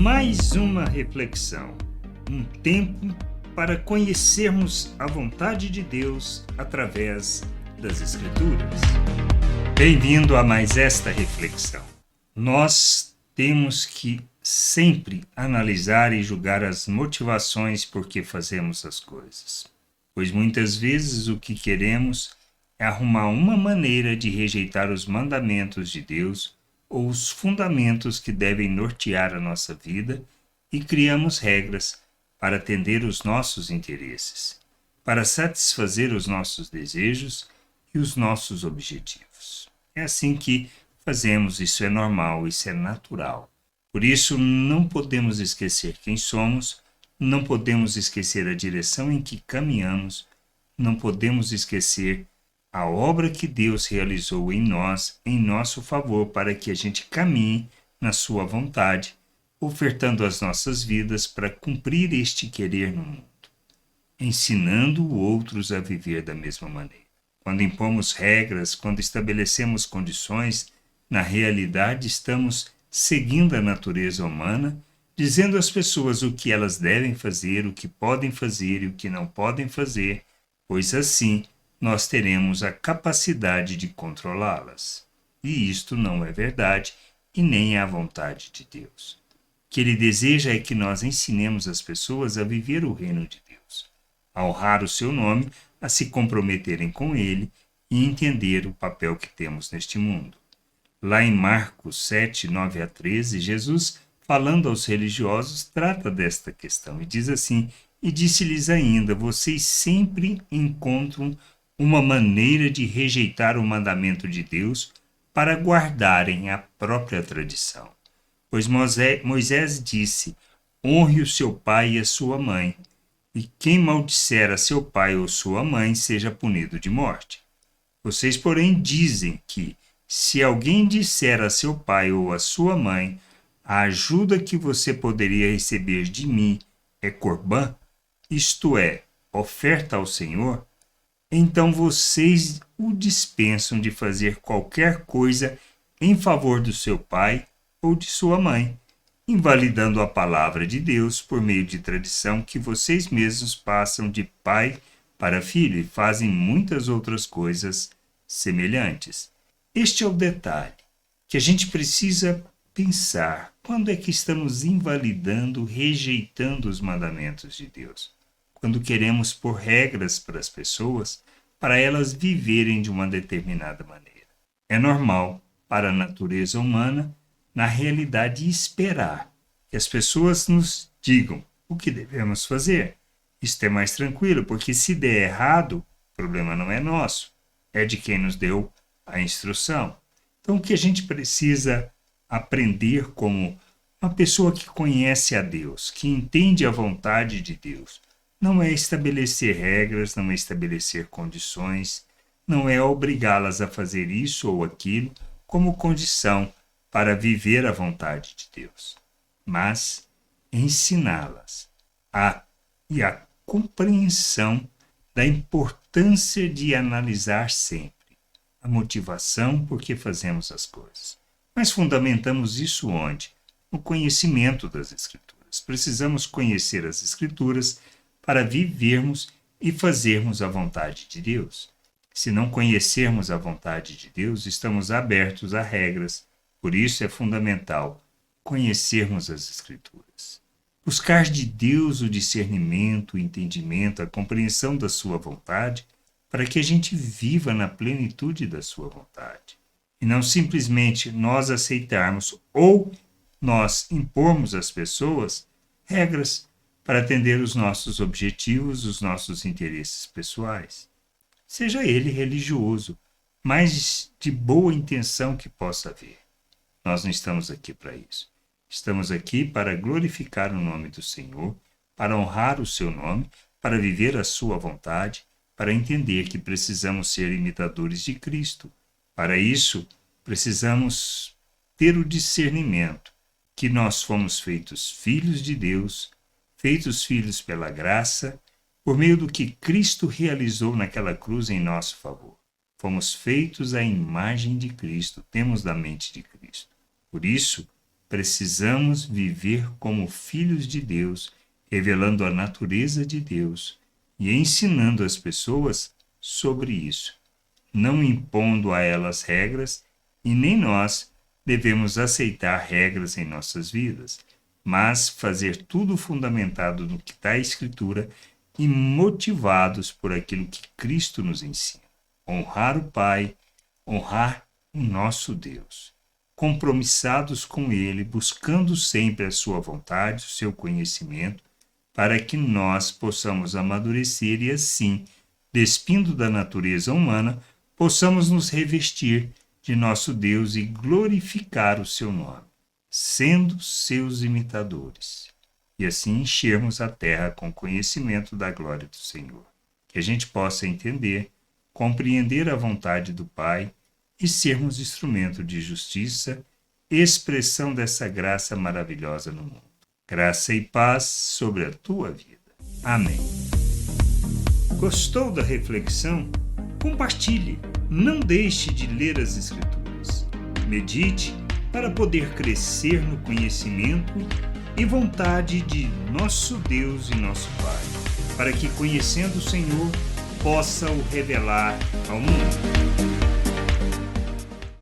Mais uma reflexão, um tempo para conhecermos a vontade de Deus através das Escrituras. Bem-vindo a mais esta reflexão. Nós temos que sempre analisar e julgar as motivações por que fazemos as coisas, pois muitas vezes o que queremos é arrumar uma maneira de rejeitar os mandamentos de Deus ou os fundamentos que devem nortear a nossa vida e criamos regras para atender os nossos interesses, para satisfazer os nossos desejos e os nossos objetivos. É assim que fazemos, isso é normal, isso é natural. Por isso, não podemos esquecer quem somos, não podemos esquecer a direção em que caminhamos, não podemos esquecer a obra que Deus realizou em nós, em nosso favor, para que a gente caminhe na sua vontade, ofertando as nossas vidas para cumprir este querer no mundo, ensinando outros a viver da mesma maneira. Quando impomos regras, quando estabelecemos condições, na realidade estamos seguindo a natureza humana, dizendo às pessoas o que elas devem fazer, o que podem fazer e o que não podem fazer, pois assim nós teremos a capacidade de controlá-las. E isto não é verdade e nem é a vontade de Deus. O que Ele deseja é que nós ensinemos as pessoas a viver o reino de Deus, a honrar o seu nome, a se comprometerem com Ele e entender o papel que temos neste mundo. Lá em Marcos 7, 9 a 13, Jesus, falando aos religiosos, trata desta questão e diz assim: e disse-lhes ainda, vocês sempre encontram uma maneira de rejeitar o mandamento de Deus para guardarem a própria tradição. Pois Moisés disse, honre o seu pai e a sua mãe, e quem maldisser a seu pai ou sua mãe seja punido de morte. Vocês, porém, dizem que, se alguém disser a seu pai ou a sua mãe, a ajuda que você poderia receber de mim é corbã, isto é, oferta ao Senhor, então vocês o dispensam de fazer qualquer coisa em favor do seu pai ou de sua mãe, invalidando a palavra de Deus por meio de tradição que vocês mesmos passam de pai para filho e fazem muitas outras coisas semelhantes. Este é o detalhe que a gente precisa pensar. Quando é que estamos invalidando, rejeitando os mandamentos de Deus? Quando queremos pôr regras para as pessoas, para elas viverem de uma determinada maneira. É normal para a natureza humana, na realidade, esperar que as pessoas nos digam o que devemos fazer. Isto é mais tranquilo, porque se der errado, o problema não é nosso, é de quem nos deu a instrução. Então, o que a gente precisa aprender como uma pessoa que conhece a Deus, que entende a vontade de Deus, não é estabelecer regras, não é estabelecer condições, não é obrigá-las a fazer isso ou aquilo como condição para viver a vontade de Deus, mas ensiná-las a compreensão da importância de analisar sempre a motivação por que fazemos as coisas. Mas fundamentamos isso onde? No conhecimento das Escrituras. Precisamos conhecer as Escrituras para vivermos e fazermos a vontade de Deus. Se não conhecermos a vontade de Deus, estamos abertos a regras. Por isso é fundamental conhecermos as Escrituras. Buscar de Deus o discernimento, o entendimento, a compreensão da sua vontade, para que a gente viva na plenitude da sua vontade. E não simplesmente nós aceitarmos ou nós impormos às pessoas regras para atender os nossos objetivos, os nossos interesses pessoais. Seja ele religioso, mas de boa intenção que possa haver. Nós não estamos aqui para isso. Estamos aqui para glorificar o nome do Senhor, para honrar o seu nome, para viver a sua vontade, para entender que precisamos ser imitadores de Cristo. Para isso, precisamos ter o discernimento que nós fomos feitos filhos de Deus, feitos filhos pela graça, por meio do que Cristo realizou naquela cruz em nosso favor. Fomos feitos à imagem de Cristo, temos da mente de Cristo. Por isso, precisamos viver como filhos de Deus, revelando a natureza de Deus e ensinando as pessoas sobre isso, não impondo a elas regras, e nem nós devemos aceitar regras em nossas vidas, mas fazer tudo fundamentado no que está a Escritura e motivados por aquilo que Cristo nos ensina. Honrar o Pai, honrar o nosso Deus. Compromissados com Ele, buscando sempre a sua vontade, o seu conhecimento, para que nós possamos amadurecer e assim, despindo da natureza humana, possamos nos revestir de nosso Deus e glorificar o seu nome, sendo seus imitadores, e assim enchermos a terra com conhecimento da glória do Senhor. Que a gente possa entender, compreender a vontade do Pai e sermos instrumento de justiça, expressão dessa graça maravilhosa no mundo. Graça e paz sobre a tua vida. Amém. Gostou da reflexão? Compartilhe. Não deixe de ler as Escrituras. Medite para poder crescer no conhecimento e vontade de nosso Deus e nosso Pai, para que, conhecendo o Senhor, possa o revelar ao mundo.